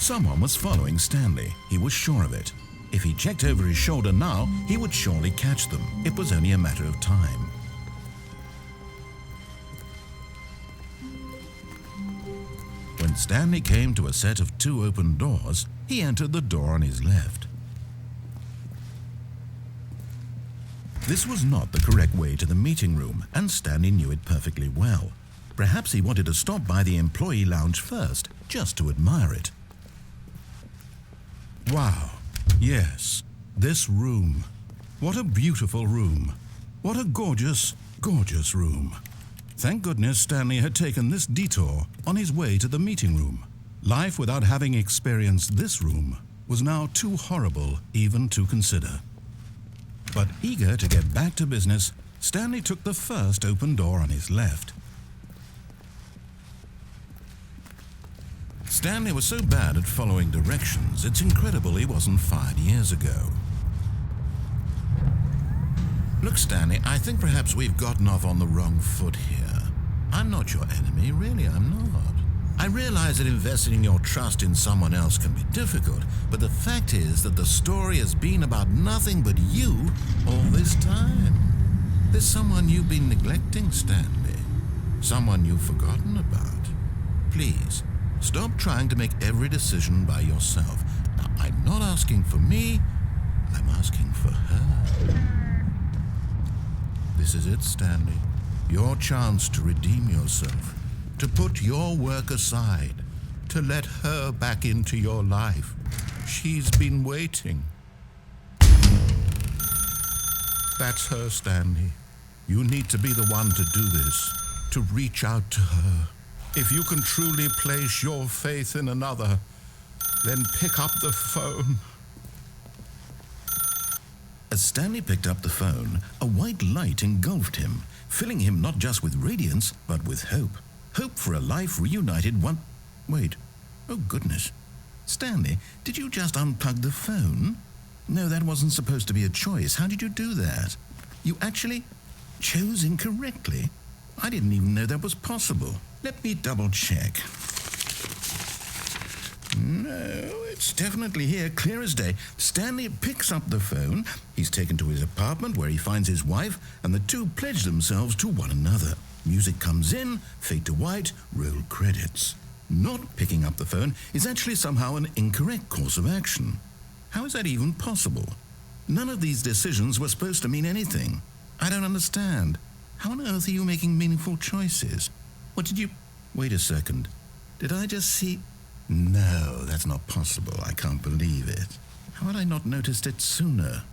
Someone was following Stanley. He was sure of it. If he checked over his shoulder now, he would surely catch them. It was only a matter of time. When Stanley came to a set of 2 open doors, he entered the door on his left. This was not the correct way to the meeting room, and Stanley knew it perfectly well. Perhaps he wanted to stop by the employee lounge first, just to admire it. Wow, yes, this room. What a beautiful room. What a gorgeous, gorgeous room. Thank goodness Stanley had taken this detour on his way to the meeting room. Life without having experienced this room was now too horrible even to consider. But eager to get back to business, Stanley took the first open door on his left. Stanley was so bad at following directions, it's incredible he wasn't fired years ago. Look, Stanley, I think perhaps we've gotten off on the wrong foot here. I'm not your enemy, really, I'm not. I realize that investing your trust in someone else can be difficult, but the fact is that the story has been about nothing but you all this time. There's someone you've been neglecting, Stanley. Someone you've forgotten about. Please, stop trying to make every decision by yourself. Now, I'm not asking for me, I'm asking for her. This is it, Stanley. Your chance to redeem yourself. To put your work aside, to let her back into your life. She's been waiting. That's her, Stanley. You need to be the one to do this, to reach out to her. If you can truly place your faith in another, then pick up the phone. As Stanley picked up the phone, a white light engulfed him, filling him not just with radiance, but with hope. Hope for a life reunited one... Wait. Oh, goodness. Stanley, did you just unplug the phone? No, that wasn't supposed to be a choice. How did you do that? You actually chose incorrectly? I didn't even know that was possible. Let me double check. No, it's definitely here, clear as day. Stanley picks up the phone. He's taken to his apartment where he finds his wife, and the two pledge themselves to one another. Music comes in, fade to white, roll credits. Not picking up the phone is actually somehow an incorrect course of action. How is that even possible? None of these decisions were supposed to mean anything. I don't understand. How on earth are you making meaningful choices? What did you... Wait a second. Did I just see... No, that's not possible. I can't believe it. How had I not noticed it sooner?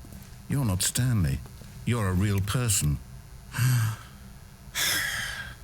You're not Stanley. You're a real person.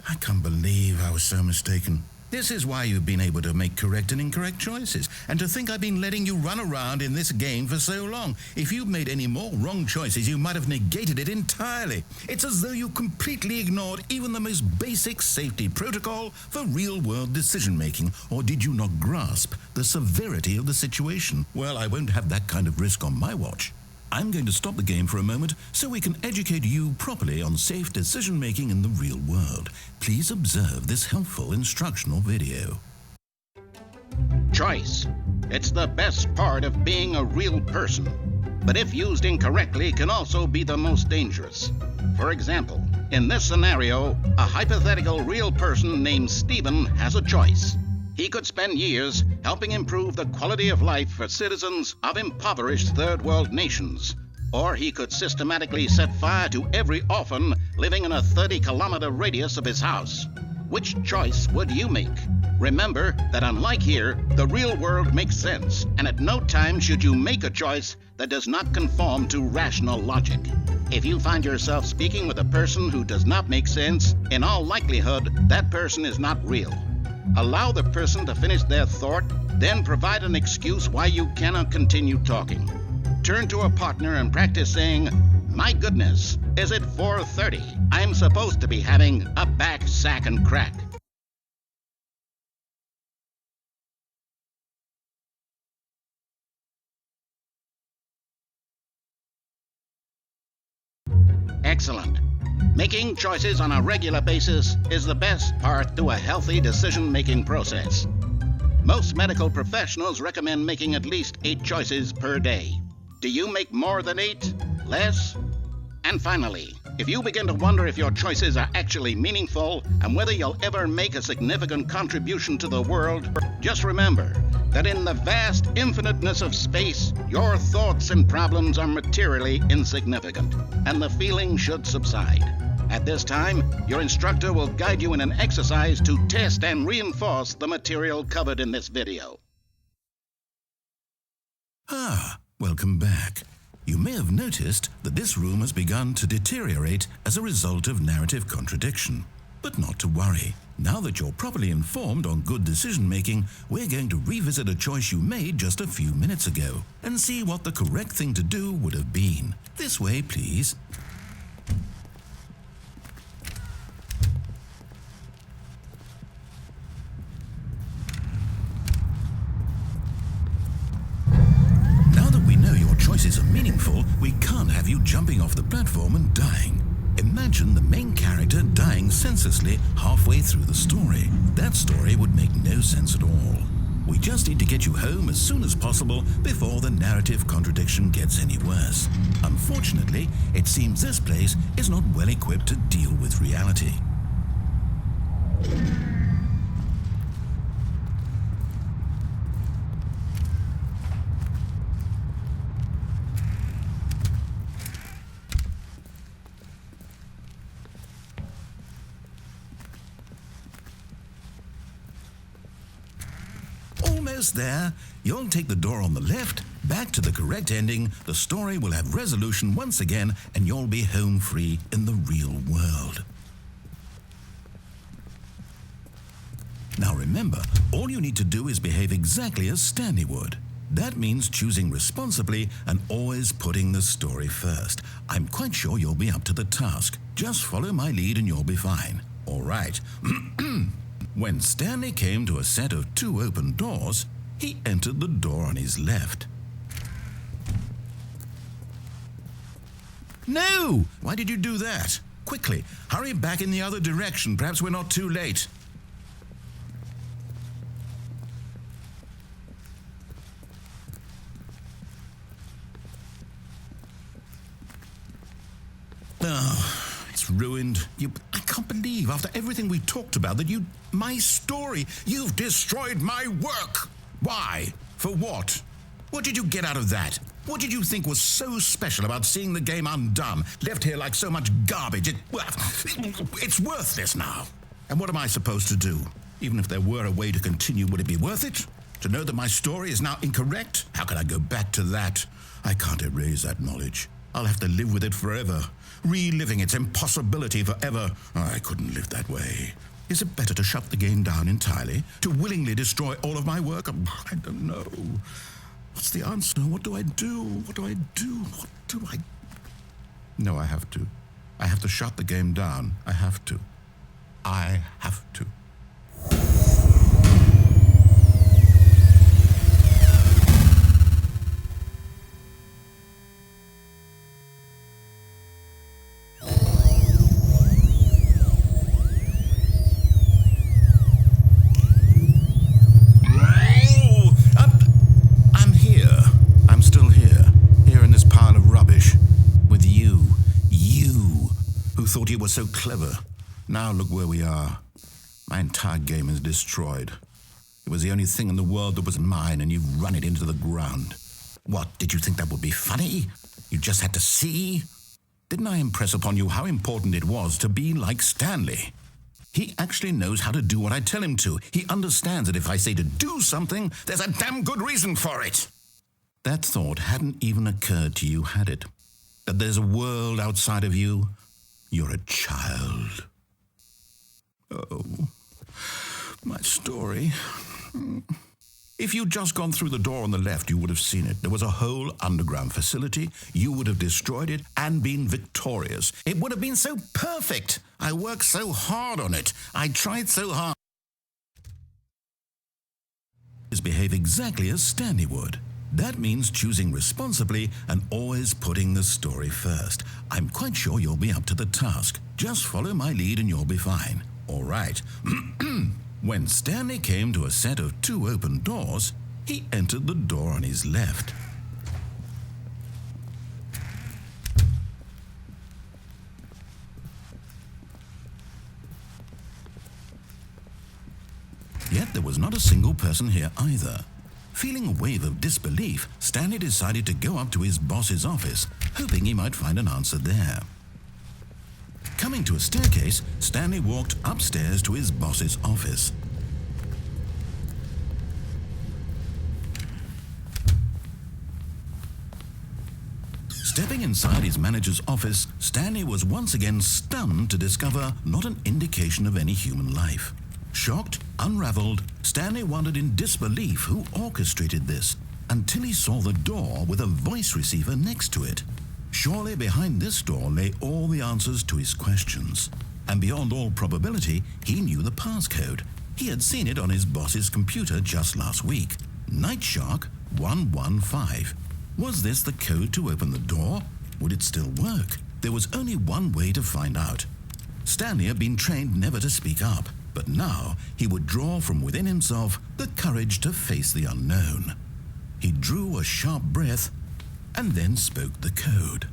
I can't believe I was so mistaken. This is why you've been able to make correct and incorrect choices. And to think I've been letting you run around in this game for so long. If you'd made any more wrong choices, you might have negated it entirely. It's as though you completely ignored even the most basic safety protocol for real-world decision-making. Or did you not grasp the severity of the situation? Well, I won't have that kind of risk on my watch. I'm going to stop the game for a moment so we can educate you properly on safe decision-making in the real world. Please observe this helpful instructional video. Choice. It's the best part of being a real person, but if used incorrectly can also be the most dangerous. For example, in this scenario, a hypothetical real person named Stephen has a choice. He could spend years helping improve the quality of life for citizens of impoverished third world nations. Or he could systematically set fire to every orphan living in a 30-kilometer radius of his house. Which choice would you make? Remember that unlike here, the real world makes sense, and at no time should you make a choice that does not conform to rational logic. If you find yourself speaking with a person who does not make sense, in all likelihood, that person is not real. Allow the person to finish their thought, then provide an excuse why you cannot continue talking. Turn to a partner and practice saying, "My goodness, is it 4:30? I'm supposed to be having a back, sack, and crack." Excellent. Making choices on a regular basis is the best part to a healthy decision-making process. Most medical professionals recommend making at least 8 choices per day. Do you make more than 8? Less? And finally, if you begin to wonder if your choices are actually meaningful and whether you'll ever make a significant contribution to the world, just remember that in the vast infiniteness of space, your thoughts and problems are materially insignificant, and the feeling should subside. At this time, your instructor will guide you in an exercise to test and reinforce the material covered in this video. Welcome back. You may have noticed that this room has begun to deteriorate as a result of narrative contradiction. But not to worry. Now that you're properly informed on good decision-making, we're going to revisit a choice you made just a few minutes ago and see what the correct thing to do would have been. This way, please. Choices are meaningful, we can't have you jumping off the platform and dying. Imagine the main character dying senselessly halfway through the story. That story would make no sense at all. We just need to get you home as soon as possible before the narrative contradiction gets any worse. Unfortunately, it seems this place is not well equipped to deal with reality. Almost there. You'll take the door on the left, back to the correct ending, the story will have resolution once again, and you'll be home free in the real world. Now remember, all you need to do is behave exactly as Stanley would. That means choosing responsibly and always putting the story first. I'm quite sure you'll be up to the task. Just follow my lead and you'll be fine. All right. When Stanley came to a set of 2 open doors, he entered the door on his left. No! Why did you do that? Quickly, hurry back in the other direction. Perhaps we're not too late. Ruined. I can't believe, after everything we talked about, that my story, you've destroyed my work. Why? For what? What did you get out of that? What did you think was so special about seeing the game undone, left here like so much garbage? It's worthless now. And what am I supposed to do? Even if there were a way to continue, would it be worth it? To know that my story is now incorrect? How can I go back to that? I can't erase that knowledge. I'll have to live with it forever, reliving its impossibility forever. I couldn't live that way. Is it better to shut the game down entirely? To willingly destroy all of my work? I don't know. What's the answer? What do I do? What do I do? What do I... No, I have to. I have to shut the game down. I have to. I have to. Thought you were so clever. Now look where we are. My entire game is destroyed. It was the only thing in the world that was mine, and you've run it into the ground. What, did you think that would be funny? You just had to see? Didn't I impress upon you how important it was to be like Stanley? He actually knows how to do what I tell him to. He understands that if I say to do something, there's a damn good reason for it. That thought hadn't even occurred to you, had it? That there's a world outside of you? You're a child. Oh, my story. If you'd just gone through the door on the left, you would have seen it. There was a whole underground facility. You would have destroyed it and been victorious. It would have been so perfect. I worked so hard on it. I tried so hard. Behave exactly as Stanley would. That means choosing responsibly and always putting the story first. I'm quite sure you'll be up to the task. Just follow my lead and you'll be fine. All right. When Stanley came to a set of 2 open doors, he entered the door on his left. Yet there was not a single person here either. Feeling a wave of disbelief, Stanley decided to go up to his boss's office, hoping he might find an answer there. Coming to a staircase, Stanley walked upstairs to his boss's office. Stepping inside his manager's office, Stanley was once again stunned to discover not an indication of any human life. Shocked, unraveled, Stanley wondered in disbelief who orchestrated this, until he saw the door with a voice receiver next to it. Surely behind this door lay all the answers to his questions. And beyond all probability, he knew the passcode. He had seen it on his boss's computer just last week. Night Shark 115. Was this the code to open the door? Would it still work? There was only one way to find out. Stanley had been trained never to speak up, but now he would draw from within himself the courage to face the unknown. He drew a sharp breath and then spoke the code.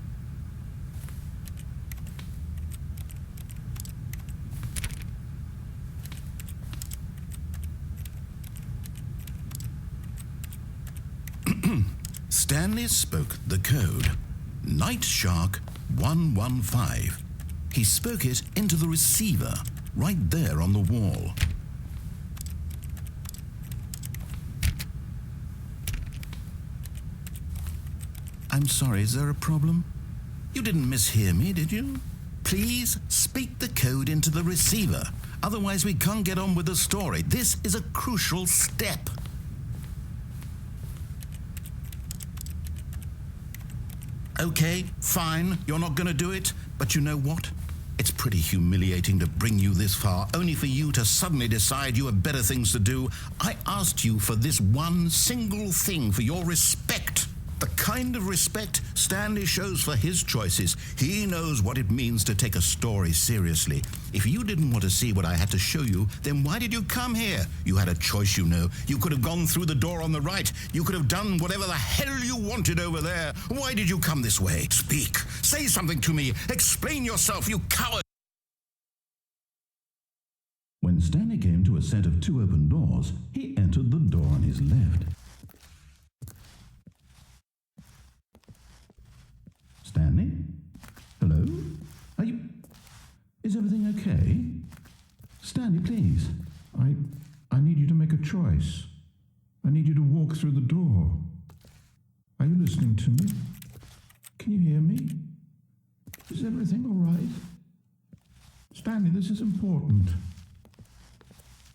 Stanley spoke the code. Night Shark 115. He spoke it into the receiver, right there on the wall. I'm sorry, is there a problem? You didn't mishear me, did you? Please speak the code into the receiver. Otherwise we can't get on with the story. This is a crucial step. Okay, fine, you're not going to do it, but you know what? It's pretty humiliating to bring you this far, only for you to suddenly decide you have better things to do. I asked you for this one single thing, for your respect. The kind of respect Stanley shows for his choices. He knows what it means to take a story seriously. If you didn't want to see what I had to show you, then why did you come here? You had a choice, you know. You could have gone through the door on the right. You could have done whatever the hell you wanted over there. Why did you come this way? Speak. Say something to me. Explain yourself, you coward. When Stanley came to a set of 2 open doors, he entered the door on his left. Stanley? Hello? Are you... Is everything okay? Stanley, please. I need you to make a choice. I need you to walk through the door. Are you listening to me? Can you hear me? Is everything all right? Stanley, this is important.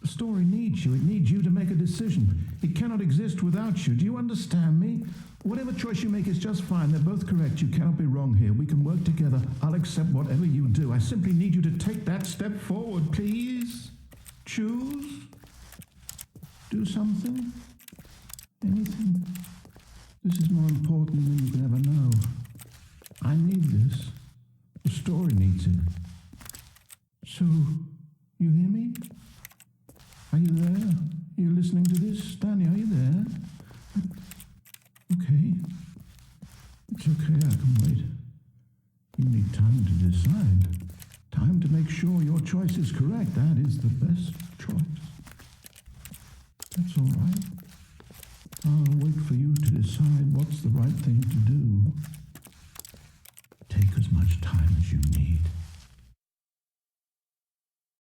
The story needs you. It needs you to make a decision. It cannot exist without you. Do you understand me? Whatever choice you make is just fine. They're both correct. You cannot be wrong here. We can work together. I'll accept whatever you do. I simply need you to take that step forward, please. Choose. Do something. Anything. This is more important than you can ever know. I need this. The story needs it. So, you hear me? Are you there? Are you listening to this? Stanley, are you there? Okay. It's okay, I can wait. You need time to decide. Time to make sure your choice is correct. That is the best choice. That's all right. I'll wait for you to decide what's the right thing to do. Take as much time